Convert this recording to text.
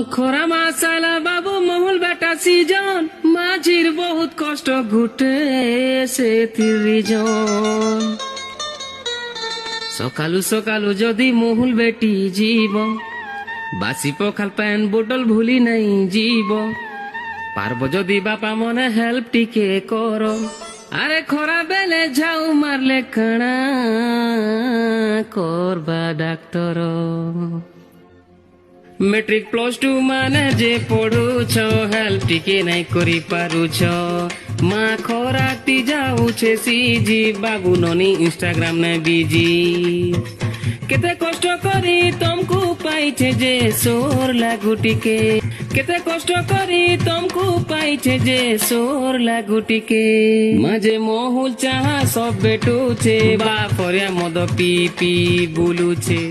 খরা মাসালা বাবু মহুল বেটা সিজন মাঝির বহুত কষ্ট ঘুটে সে তিরিজন সকালু সকালু যদি মহুল বেটি জীব বাসি পখাল প্যান বোটল ভুলি নাই জীব পারব যদি বাপা মনে হেল্প টিকে কর আরে খরা বেলে ঝাউ মারলে কাଣା করবা ডাক্তর মেট্রিক +2 মানে যে পড়ুছ হেল্প টিকে নাই করি পারুছ মা খরাটি যাউছে সিজি বাবু ননি ইনস্টাগ্রাম নে বিজি কেতে কষ্ট করি তমকু পাইছে যে সোর লাগু টিকে কেতে কষ্ট করি তমকু পাইছে যে সোর লাগু টিকে মাঝে মহুল চাহা সব বেটুছে বাপরে মদ পি পি বুলুছে